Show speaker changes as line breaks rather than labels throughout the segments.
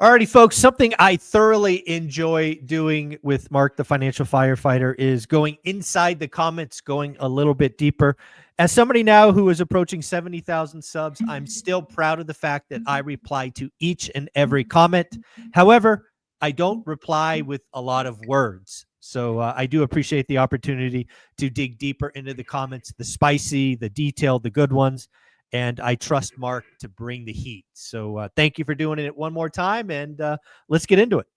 Alrighty, folks, something I thoroughly enjoy doing with Mark, the financial firefighter, is going inside the comments, going a little bit deeper. As somebody now who is approaching 70,000 subs, I'm still proud of the fact that I reply to each and every comment. However, I don't reply with a lot of words. So I do appreciate the opportunity to dig deeper into the comments, the spicy, the detailed, the good ones. And I trust Mark to bring the heat. So thank you for doing it one more time, and let's get into it.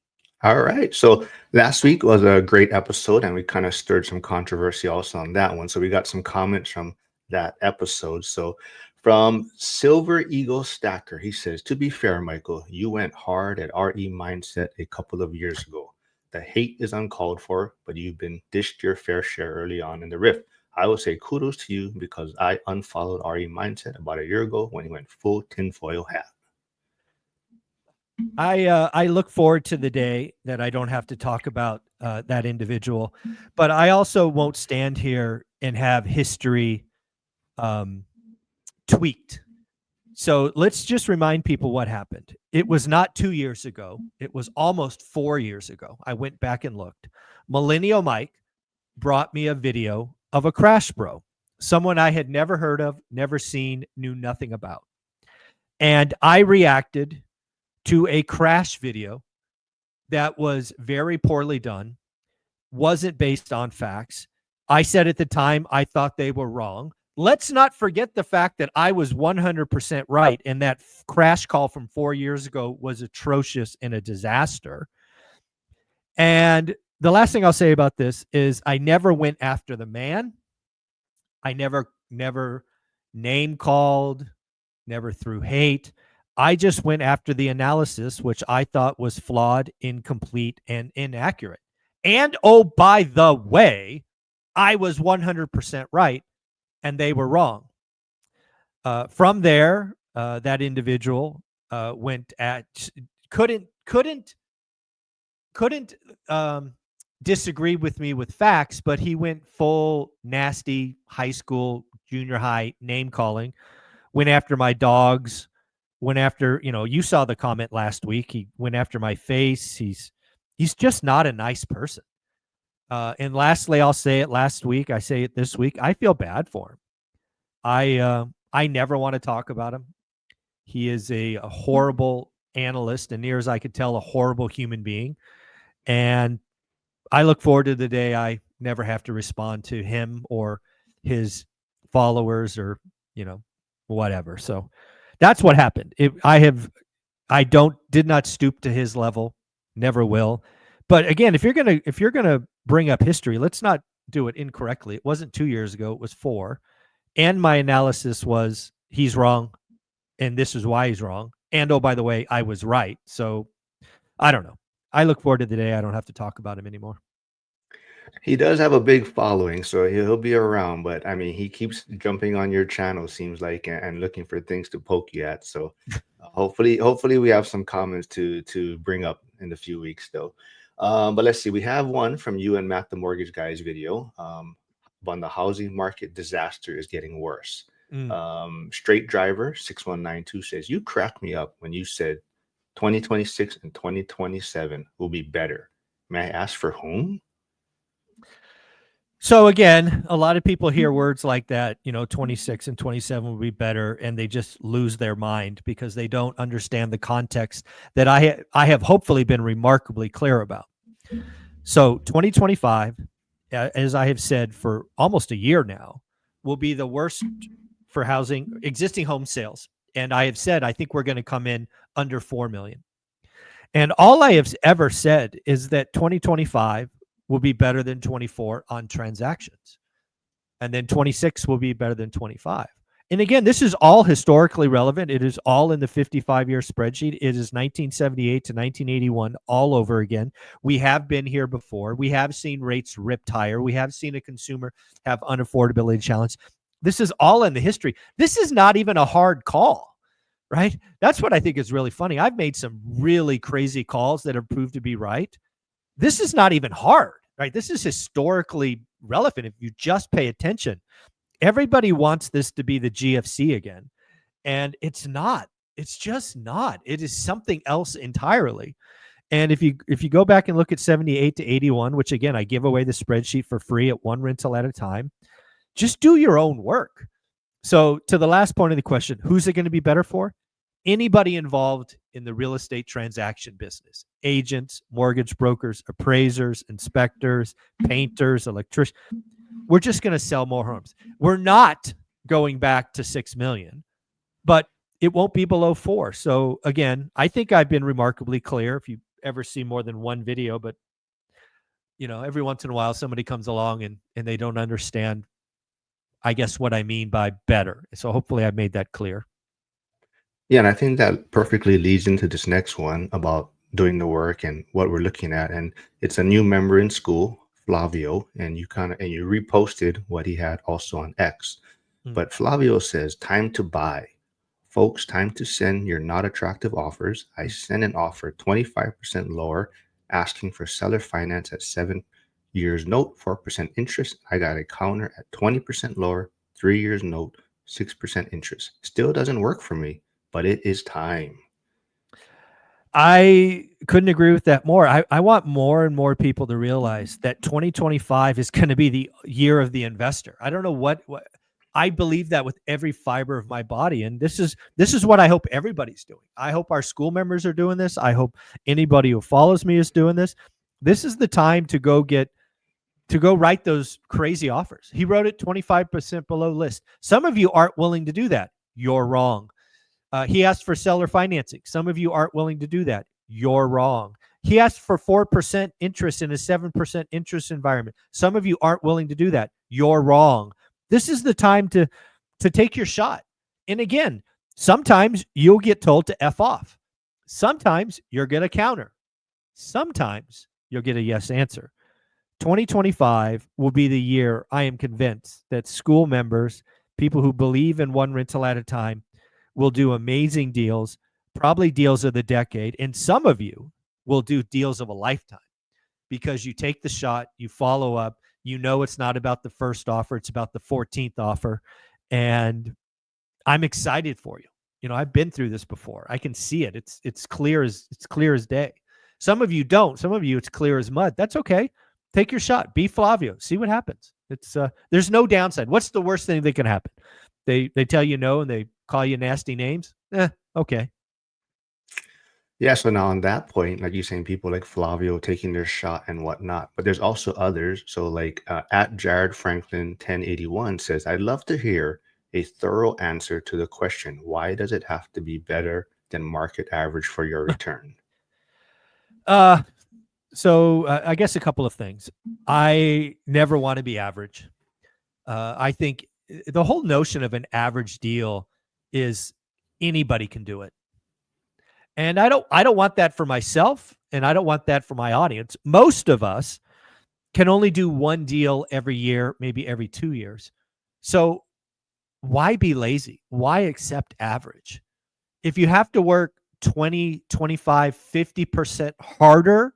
All right. So last week was a great episode, and we kind of stirred some controversy also on that one. So we got some comments from that episode. So from Silver Eagle Stacker, he says, "To be fair, Michael, you went hard at RE Mindset a couple of years ago. The hate is uncalled for, but you've been dished your fair share early on in the rift. I would say kudos to you because I unfollowed RE Mindset about a year ago when he went full tinfoil hat."
I look forward to the day that I don't have to talk about that individual, but I also won't stand here and have history tweaked. So let's just remind people what happened. It was not 2 years ago. It was almost 4 years ago. I went back and looked. Millennial Mike brought me a video of a crash bro, someone I had never heard of, never seen, knew nothing about. And I reacted to a crash video that was very poorly done, wasn't based on facts. I said at the time I thought they were wrong. Let's not forget the fact that I was 100% right, and that crash call from 4 years ago was atrocious and a disaster. And the last thing I'll say about this is I never went after the man. I never name called, never threw hate. I just went after the analysis, which I thought was flawed, incomplete, and inaccurate. And, oh, by the way, I was 100% right, and they were wrong. From there, that individual couldn't disagree with me with facts, but he went full nasty high school, junior high name calling, went after my dogs, went after, you saw the comment last week. He went after my face. He's just not a nice person. And lastly, I'll say it last week. I say it this week. I feel bad for him. I never want to talk about him. He is a horrible analyst, and near as I could tell, a horrible human being. And I look forward to the day I never have to respond to him or his followers or, whatever. So that's what happened. Did not stoop to his level, never will. But again, if you're gonna bring up history, let's not do it incorrectly. It wasn't 2 years ago; it was 4. And my analysis was he's wrong, and this is why he's wrong. And oh, by the way, I was right. So I don't know. I look forward to the day I don't have to talk about him anymore.
He does have a big following, so he'll be around. But I mean, he keeps jumping on your channel, seems like, and looking for things to poke you at. So hopefully we have some comments to bring up in a few weeks, though. But let's see. We have one from you and Matt, the mortgage guy's video. On the housing market disaster is getting worse. Straight Driver 6192 says, "You cracked me up when you said 2026 and 2027 will be better. May I ask for whom?"
So again, a lot of people hear words like that, 26 and 27 will be better, and they just lose their mind because they don't understand the context that I have hopefully been remarkably clear about. So 2025, as I have said for almost a year now, will be the worst for existing home sales. And I have said I think we're going to come in under 4 million. And all I have ever said is that 2025 will be better than 24 on transactions. And then 26 will be better than 25. And again, this is all historically relevant. It is all in the 55-year spreadsheet. It is 1978 to 1981 all over again. We have been here before. We have seen rates ripped higher. We have seen a consumer have unaffordability challenge. This is all in the history. This is not even a hard call, right? That's what I think is really funny. I've made some really crazy calls that have proved to be right. This is not even hard, right? This is historically relevant if you just pay attention. Everybody wants this to be the GFC again, and it's not. It's just not. It is something else entirely. And if you go back and look at 78 to 81, which again, I give away the spreadsheet for free at one rental at a time, just do your own work. So to the last point of the question, who's it going to be better for? Anybody involved in the real estate transaction business, agents, mortgage brokers, appraisers, inspectors, painters, electricians. We're just going to sell more homes. We're not going back to 6 million, but it won't be below 4. So again, I think I've been remarkably clear. If you ever see more than one video, but every once in a while somebody comes along and they don't understand, I guess, what I mean by better. So hopefully I've made that clear.
Yeah, and I think that perfectly leads into this next one about doing the work and what we're looking at. And it's a new member in school, Flavio, and you reposted what he had also on X. But Flavio says, time to buy. Folks, time to send your not attractive offers. I sent an offer 25% lower, asking for seller finance at 7 years note, 4% interest. I got a counter at 20% lower, 3 years note, 6% interest. Still doesn't work for me, but it is time.
I couldn't agree with that more. I want more and more people to realize that 2025 is going to be the year of the investor. I don't know what I believe that with every fiber of my body. And this is what I hope everybody's doing. I hope our school members are doing this. I hope anybody who follows me is doing this. This is the time to go write those crazy offers. He wrote it 25% below list. Some of you aren't willing to do that. You're wrong. He asked for seller financing. Some of you aren't willing to do that. You're wrong. He asked for 4% interest in a 7% interest environment. Some of you aren't willing to do that. You're wrong. This is the time to take your shot. And again, sometimes you'll get told to F off. Sometimes you're going to counter. Sometimes you'll get a yes answer. 2025 will be the year, I am convinced, that school members, people who believe in one rental at a time, will do amazing deals, probably deals of the decade. And some of you will do deals of a lifetime because you take the shot, you follow up, it's not about the first offer, it's about the 14th offer. And I'm excited for you. I've been through this before. I can see it. It's clear as day. Some of you don't. Some of you, it's clear as mud. That's okay. Take your shot. Be Flavio. See what happens. There's no downside. What's the worst thing that can happen? They tell you no and they call you nasty names. Okay.
Yeah, so now on that point, like you're saying, people like Flavio taking their shot and whatnot, but there's also others. So like at Jared Franklin 1081 says, I'd love to hear a thorough answer to the question, why does it have to be better than market average for your return?
So I guess a couple of things. I never want to be average. I think the whole notion of an average deal is anybody can do it. And I don't want that for myself, and I don't want that for my audience. Most of us can only do one deal every year, maybe every 2 years. So why be lazy? Why accept average? If you have to work 20, 25, 50% harder,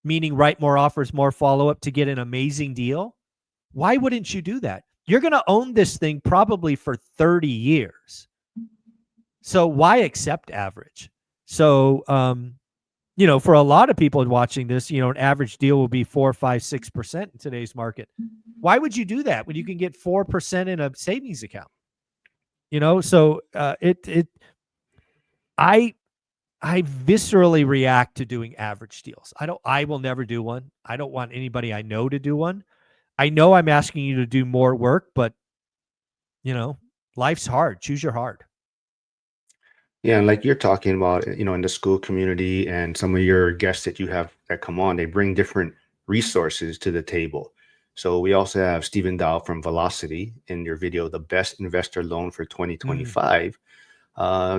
meaning write more offers, more follow-up to get an amazing deal, why wouldn't you do that? You're going to own this thing probably for 30 years. So why accept average? So, for a lot of people watching this, an average deal will be 4, 5, 6% in today's market. Why would you do that when you can get 4% in a savings account? So I viscerally react to doing average deals. I will never do one. I don't want anybody I know to do one. I know I'm asking you to do more work, but life's hard. Choose your hard.
Yeah, and like you're talking about, in the school community and some of your guests that you have that come on, they bring different resources to the table. So we also have Stephen Dow from Velocity in your video, the best investor loan for 2025.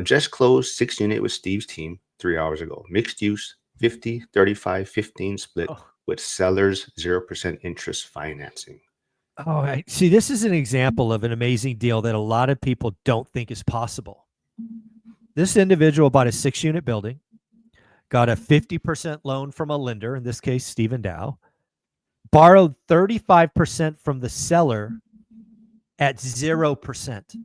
Just closed 6-unit with Steve's team 3 hours ago. Mixed use, 50, 35, 15 split with sellers 0% interest financing.
Oh, I see. This is an example of an amazing deal that a lot of people don't think is possible. This individual bought a 6-unit building, got a 50% loan from a lender, in this case, Stephen Dow, borrowed 35% from the seller at 0%.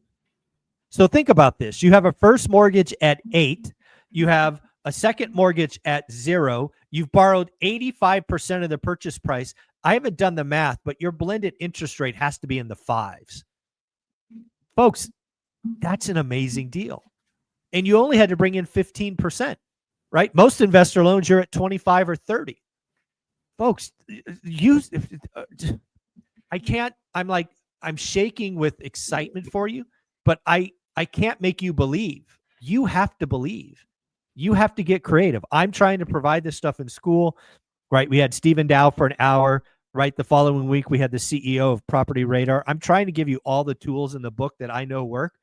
So think about this. You have a first mortgage at 8. You have a second mortgage at 0. You've borrowed 85% of the purchase price. I haven't done the math, but your blended interest rate has to be in the 5s. Folks, that's an amazing deal. And you only had to bring in 15%, right? Most investor loans, you're at 25 or 30. Folks, I'm shaking with excitement for you, but I can't make you believe. You have to believe. You have to get creative. I'm trying to provide this stuff in school, right? We had Stephen Dow for an hour, right? The following week, we had the CEO of Property Radar. I'm trying to give you all the tools in the book that I know work,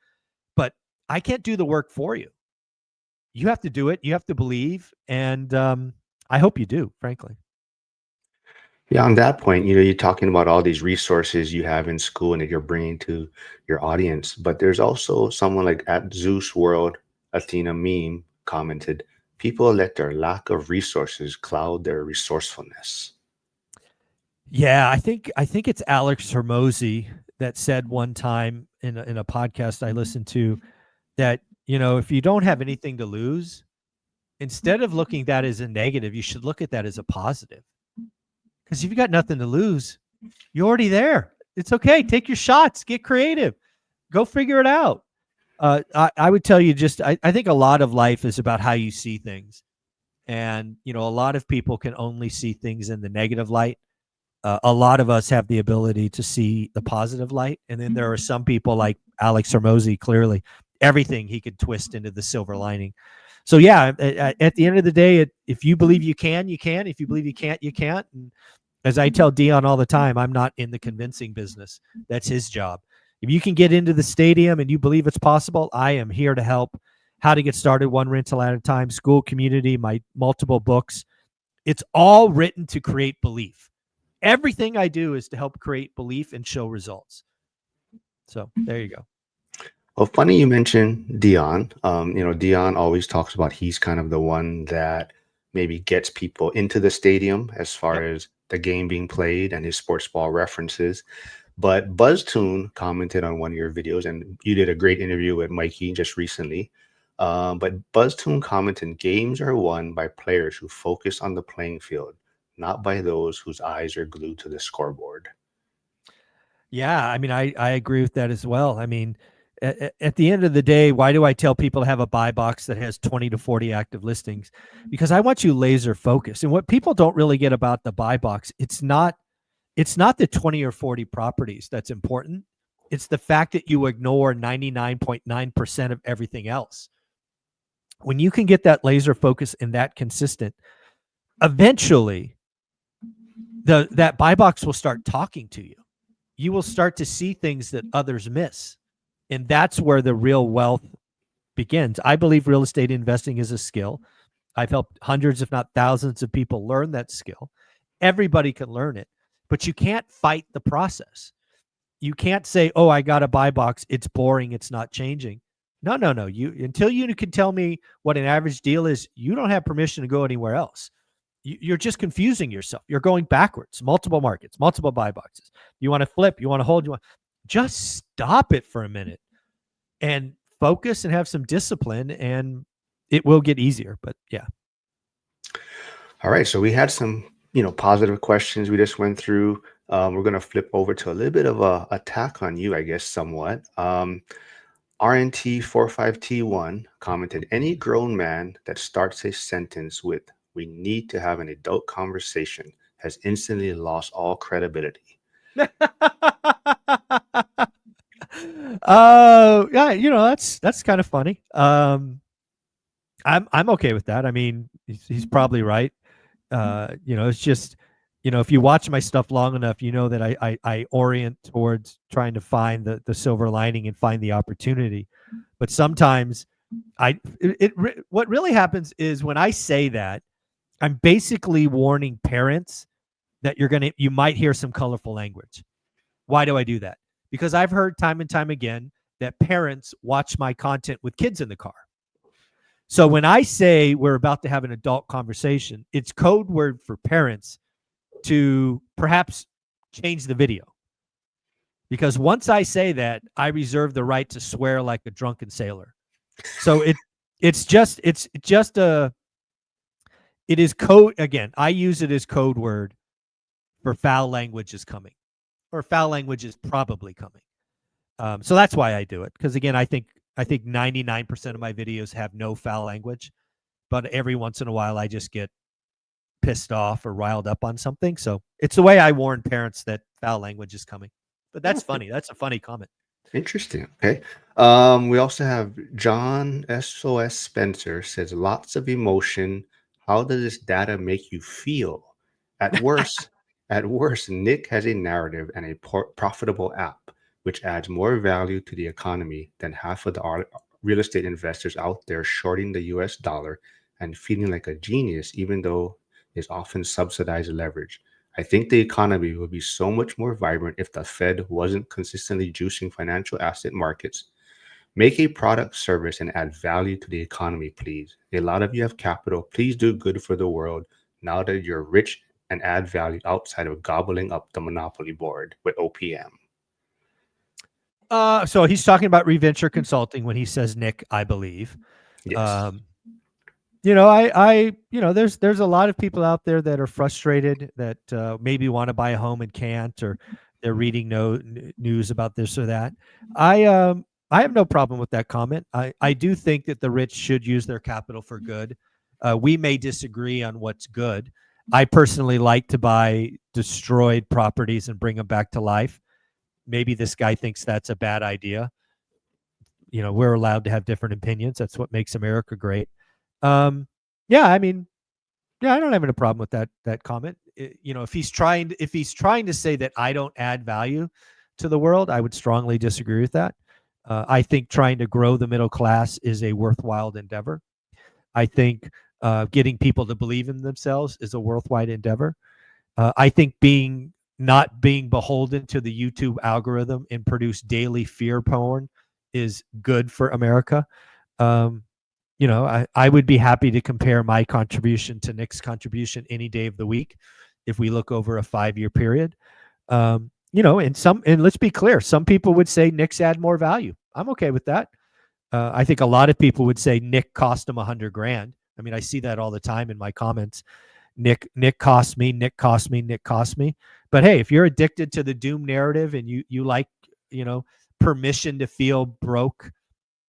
but I can't do the work for you. You have to do it. You have to believe. And I hope you do, frankly.
Yeah, on that point, you're talking about all these resources you have in school and that you're bringing to your audience. But there's also someone like at Zeus World, Athena Meme commented, people let their lack of resources cloud their resourcefulness.
Yeah, I think it's Alex Hermosi that said one time in a podcast I listened to that, if you don't have anything to lose, instead of looking at that as a negative, you should look at that as a positive. Because if you got nothing to lose, you're already there. It's okay. Take your shots. Get creative. Go figure it out. I would tell you I think a lot of life is about how you see things. And, a lot of people can only see things in the negative light. A lot of us have the ability to see the positive light. And then there are some people like Alex Hermosi, clearly, everything he could twist into the silver lining. So, yeah, at the end of the day, if you believe you can, you can. If you believe you can't, you can't. And as I tell Dion all the time, I'm not in the convincing business. That's his job. If you can get into the stadium and you believe it's possible, I am here to help. How to get started one rental at a time, school, community, my multiple books. It's all written to create belief. Everything I do is to help create belief and show results. So there you go.
Well, funny you mentioned Dion. Dion always talks about he's kind of the one that maybe gets people into the stadium as far as the game being played and his sports ball references. But BuzzTune commented on one of your videos, and you did a great interview with Mikey just recently. But BuzzTune commented, games are won by players who focus on the playing field, not by those whose eyes are glued to the scoreboard.
Yeah, I mean, I agree with that as well. I mean, at the end of the day, why do I tell people to have a buy box that has 20 to 40 active listings? Because I want you laser focused. And what people don't really get about the buy box, it's not the 20 or 40 properties that's important. It's the fact that you ignore 99.9% of everything else. When you can get that laser focus and that consistent, eventually that buy box will start talking to you. You will start to see things that others miss. And that's where the real wealth begins. I believe real estate investing is a skill. I've helped hundreds, if not thousands of people learn that skill. Everybody can learn it, but you can't fight the process. You can't say, oh, I got a buy box. It's boring. It's not changing. No. Until you can tell me what an average deal is, you don't have permission to go anywhere else. You're just confusing yourself. You're going backwards. Multiple markets, multiple buy boxes. You want to flip, you want to hold, just stop it for a minute and focus and have some discipline, and it will get easier. But yeah.
All right. So we had some, positive questions we just went through. We're going to flip over to a little bit of a attack on you, I guess, somewhat. RNT45T1 commented, any grown man that starts a sentence with, we need to have an adult conversation, has instantly lost all credibility.
Yeah, that's kind of funny. I'm okay with that. I mean, he's probably right. It's just, if you watch my stuff long enough, you know that I orient towards trying to find the silver lining and find the opportunity. But sometimes what really happens is when I say that, I'm basically warning parents that you might hear some colorful language. Why do I do that? Because I've heard time and time again that parents watch my content with kids in the car. So when I say we're about to have an adult conversation, it's code word for parents to perhaps change the video. because once I say that, I reserve the right to swear like a drunken sailor. So it's just a it is code again. I use it as code word for foul language is coming, or foul language is probably coming. So that's why I do it, because again, I think 99% of my videos have no foul language, but every once in a while I just get pissed off or riled up on something. So it's the way I warn parents that foul language is coming. But that's
Okay.
funny. That's a funny comment.
Interesting. Okay. We also have John SOS Spencer says lots of emotion. How does this data make you feel? At worst, at worst, Nick has a narrative and a profitable app, which adds more value to the economy than half of the real estate investors out there shorting the US dollar and feeling like a genius, even though it's often subsidized leverage. I think the economy would be so much more vibrant if the Fed wasn't consistently juicing financial asset markets. Make a product service and add value to the economy, please. A lot of you have capital. Please do good for the world now that you're rich and add value outside of gobbling up the monopoly board with OPM.
So he's talking about reventure consulting when he says Nick, I believe.
Yes.
Um, there's a lot of people out there that are frustrated that maybe want to buy a home and can't, or they're reading news about this or that. I have no problem with that comment. I do think that the rich should use their capital for good. We may disagree on what's good. I personally like to buy destroyed properties and bring them back to life. Maybe this guy thinks that's a bad idea. We're allowed to have different opinions. That's what makes America great. Yeah, I mean, yeah, I don't have any problem with that comment. If he's trying to say that I don't add value to the world, I would strongly disagree with that. I think trying to grow the middle class is a worthwhile endeavor. I think getting people to believe in themselves is a worthwhile endeavor. I think not being beholden to the YouTube algorithm and produce daily fear porn is good for America. I would be happy to compare my contribution to Nick's contribution any day of the week if we look over a 5-year period. And let's be clear, some people would say Nick's add more value. I'm okay with that. I think a lot of people would say Nick cost him $100,000. I mean, I see that all the time in my comments. Nick cost me, Nick cost me, Nick cost me. But hey, if you're addicted to the doom narrative and you like, permission to feel broke,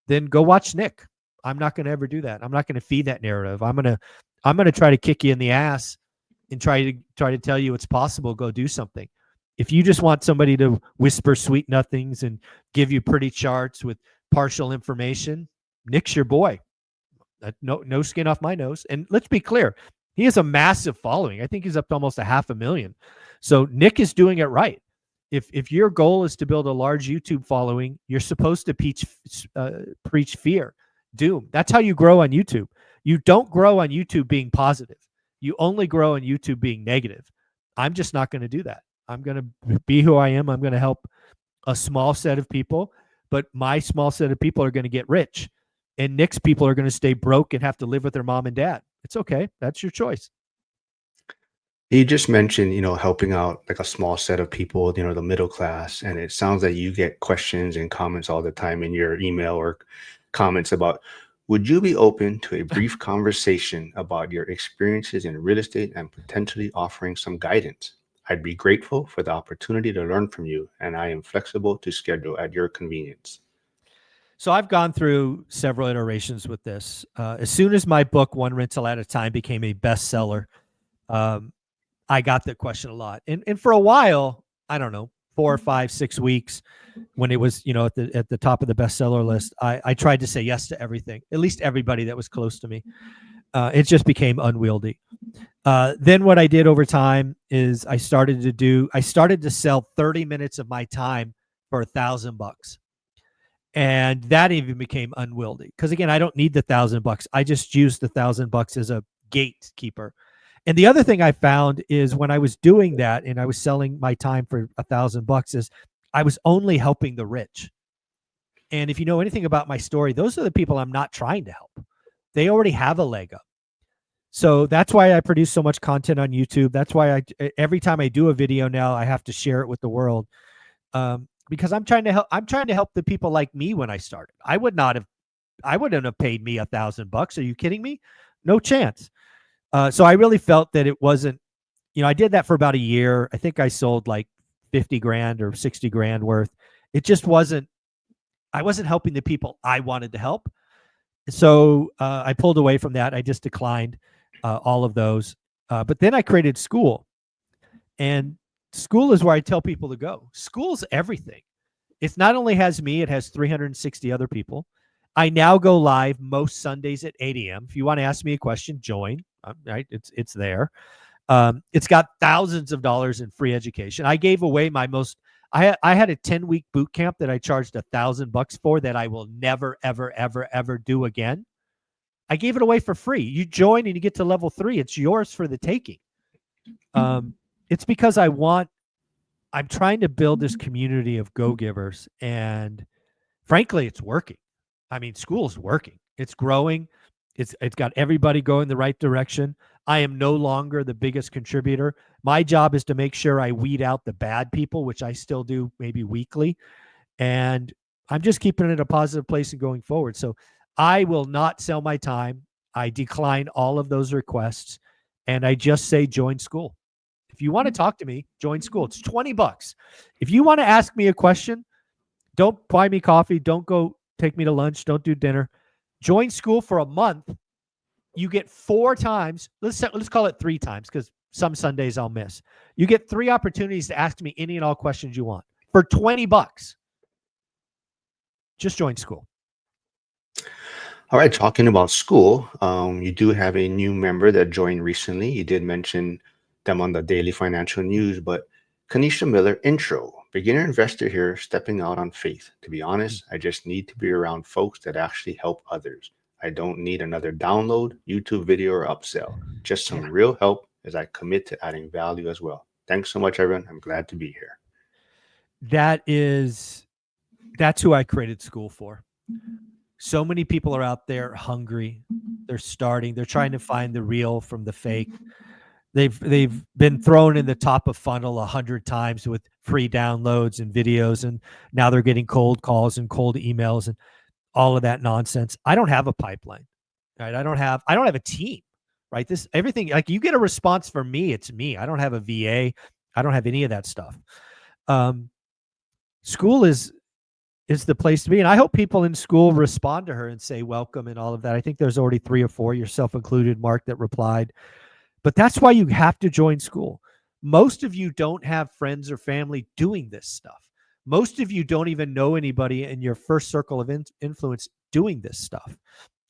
then go watch Nick. I'm not going to ever do that. I'm not going to feed that narrative. I'm going to try to kick you in the ass and try to tell you it's possible. Go do something. If you just want somebody to whisper sweet nothings and give you pretty charts with partial information, Nick's your boy. No skin off my nose. And let's be clear, he has a massive following. I think he's up to almost 500,000. So Nick is doing it right. If your goal is to build a large YouTube following, you're supposed to preach fear, doom. That's how you grow on YouTube. You don't grow on YouTube being positive. You only grow on YouTube being negative. I'm just not going to do that. I'm going to be who I am. I'm going to help a small set of people, but my small set of people are going to get rich, and Nick's people are going to stay broke and have to live with their mom and dad. It's okay. That's your choice.
You just mentioned, helping out like a small set of people, the middle class. And it sounds like you get questions and comments all the time in your email or comments about, would you be open to a brief conversation about your experiences in real estate and potentially offering some guidance? I'd be grateful for the opportunity to learn from you, and I am flexible to schedule at your convenience.
So I've gone through several iterations with this. As soon as my book, One Rental at a Time, became a bestseller, I got that question a lot. And for a while, I don't know, 4 or 5, 6 weeks, when it was, at the top of the bestseller list, I tried to say yes to everything, at least everybody that was close to me. It just became unwieldy. Then what I did over time is I started to sell 30 minutes of my time for $1,000. And that even became unwieldy. Because again, I don't need the $1,000. I just use the $1,000 as a gatekeeper. And the other thing I found is when I was doing that and I was selling my time for $1,000 is I was only helping the rich. And if you know anything about my story, those are the people I'm not trying to help. They already have a leg up. So that's why I produce so much content on YouTube. That's why every time I do a video now, I have to share it with the world. because I'm trying to help. I'm trying to help the people like me when I started. I wouldn't have paid me $1,000. Are you kidding me? No chance. So I really felt that it wasn't, I did that for about a year. I think I sold like 50 grand or 60 grand worth. It just wasn't, I wasn't helping the people I wanted to help. So I pulled away from that. I just declined all of those. But then I created school, and school is where I tell people to go. School's everything. It not only has me, it has 360 other people. I now go live most Sundays at 8 a.m. If you want to ask me a question, join. Right, it's there. It's got thousands of dollars in free education. I gave away my most. I had a 10-week boot camp that I charged $1,000 for that I will never, ever, ever, ever do again. I gave it away for free. You join and you get to level 3. It's yours for the taking. It's because I'm trying to build this community of go-givers, and frankly, it's working. I mean, school's working. It's growing. It's got everybody going the right direction. I am no longer the biggest contributor. My job is to make sure I weed out the bad people, which I still do maybe weekly. And I'm just keeping it in a positive place and going forward. So I will not sell my time. I decline all of those requests. And I just say, join school. If you want to talk to me, join school. It's $20. If you want to ask me a question, don't buy me coffee. Don't go take me to lunch. Don't do dinner. Join school for a month. You get 4 times. Let's call it 3 times, because some Sundays I'll miss. You get 3 opportunities to ask me any and all questions you want for $20. Just join school.
All right, talking about school, you do have a new member that joined recently. You did mention them on the daily financial news, but Kanisha Miller, intro, beginner investor here, stepping out on faith. To be honest, I just need to be around folks that actually help others. I don't need another download, YouTube video, or upsell. Just some real help as I commit to adding value as well. Thanks so much, everyone. I'm glad to be here.
That's who I created school for. So many people are out there hungry. They're starting. They're trying to find the real from the fake. They've been thrown in the top of funnel 100 times with free downloads and videos, and now they're getting cold calls and cold emails and all of that nonsense. I don't have a pipeline, right? I don't have a team, right? Everything, like, you get a response from me, it's me. I don't have a VA. I don't have any of that stuff. School is the place to be. And I hope people in school respond to her and say welcome and all of that. I think there's already 3 or 4, yourself included, Mark, that replied. But that's why you have to join school. Most of you don't have friends or family doing this stuff. Most of you don't even know anybody in your first circle of influence doing this stuff.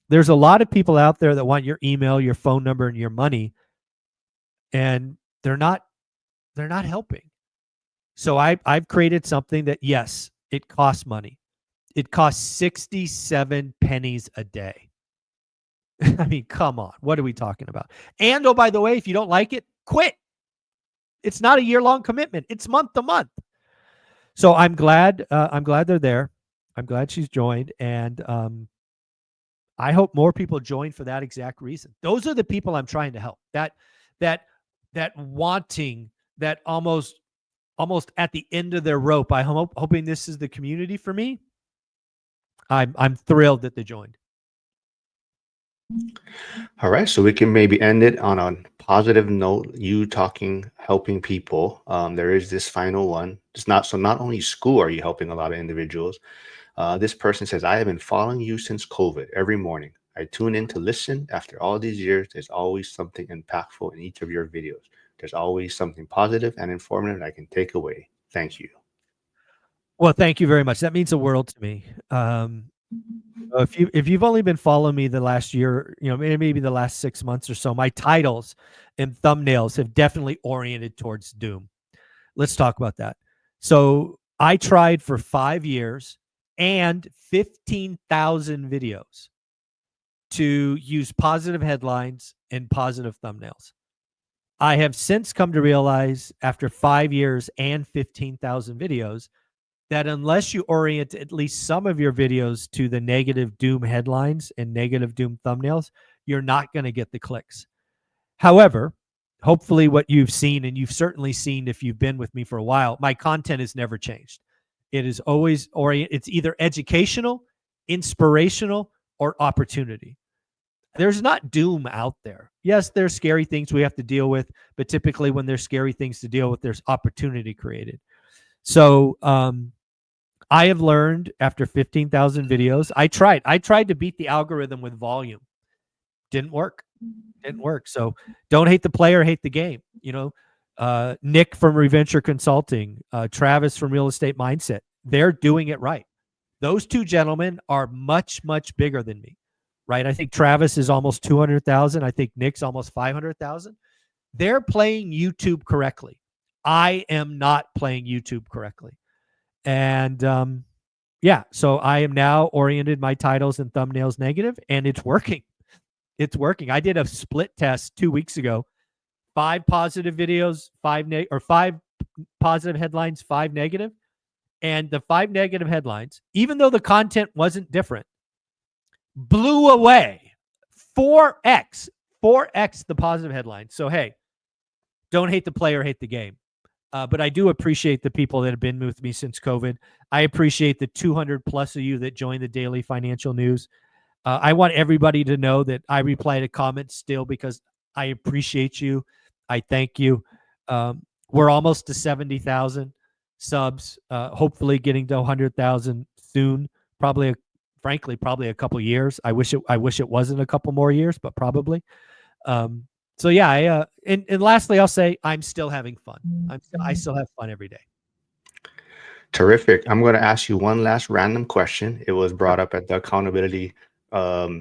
There's a lot of people out there that want your email, your phone number, and your money, and they're not helping. So I've created something that, yes, it costs money. It costs 67 pennies a day. I mean, come on. What are we talking about? And, oh, by the way, if you don't like it, quit. It's not a year-long commitment. It's month to month. So I'm glad they're there. I'm glad she's joined. And I hope more people join for that exact reason. Those are the people I'm trying to help. That wanting, that almost at the end of their rope. I'm hoping this is the community for me. I'm thrilled that they joined.
All right, so we can maybe end it on a positive note. You helping people. There is this final one. Not only school are you helping a lot of individuals. This person says, I have been following you since COVID every morning. I tune in to listen. After all these years, there's always something impactful in each of your videos. There's always something positive and informative I can take away. Thank you.
Well, thank you very much. That means the world to me. If you've only been following me the last year, maybe the last 6 months or so, my titles and thumbnails have definitely oriented towards doom. Let's talk about that. So I tried for 5 years and 15,000 videos to use positive headlines and positive thumbnails. I have since come to realize, after 5 years and 15,000 videos, that unless you orient at least some of your videos to the negative doom headlines and negative doom thumbnails, you're not going to get the clicks. However, hopefully what you've seen, and you've certainly seen if you've been with me for a while, my content has never changed. It is always it's either educational, inspirational, or opportunity. There's not doom out there. Yes, there's scary things we have to deal with, but typically when there's scary things to deal with, there's opportunity created. So I have learned after 15,000 videos, I tried to beat the algorithm with volume. Didn't work. So don't hate the player, hate the game. Nick from Reventure Consulting, Travis from Real Estate Mindset, they're doing it right. Those two gentlemen are much, much bigger than me, right? I think Travis is almost 200,000. I think Nick's almost 500,000. They're playing YouTube correctly. I am not playing YouTube correctly. And so I am now oriented my titles and thumbnails negative, and it's working. It's working. I did a split test 2 weeks ago. 5 positive videos, 5 positive headlines, 5 negative. And the 5 negative headlines, even though the content wasn't different, blew away 4x the positive headlines. So, hey, don't hate the player, hate the game. But I do appreciate the people that have been with me since COVID. I appreciate the 200 plus of you that join the daily financial news. I want everybody to know that I reply to comments still because I appreciate you. I thank you. We're almost to 70,000 subs, hopefully getting to 100,000 soon. Frankly, probably a couple years. I wish it wasn't a couple more years, but probably. So yeah, and lastly, I'll say I'm still having fun. I still have fun every day.
Terrific. I'm going to ask you one last random question. It was brought up at the accountability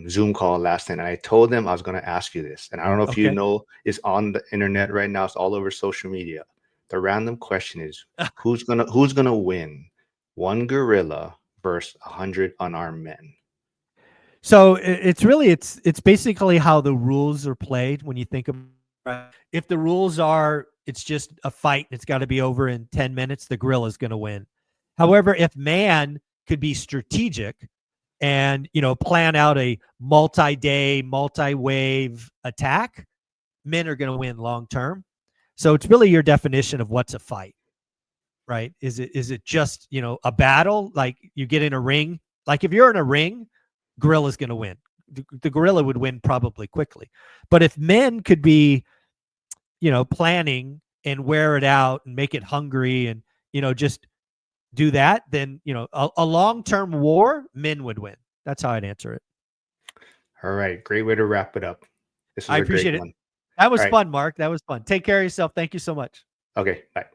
Zoom call last night, and I told them I was going to ask you this. And I don't know if you know, it's on the internet right now. It's all over social media. The random question is, who's gonna win? One gorilla versus 100 unarmed men.
So it's basically how the rules are played when you think about it. If the rules are it's just a fight and it's got to be over in 10 minutes, the gorilla is going to win. However, if man could be strategic and plan out a multi-day, multi-wave attack, men are going to win long term. So it's really your definition of what's a fight, right? Is it just a battle, like you get in a ring? Like if you're in a ring, gorilla's going to win. The gorilla would win probably quickly. But if men could be planning and wear it out and make it hungry and just do that, then a long-term war, men would win. That's how I'd answer it.
All right, great way to wrap it up. This was
I appreciate
great
it.
one.
That was fun, Mark. That was fun. Take care of yourself. Thank you so much.
Okay, bye.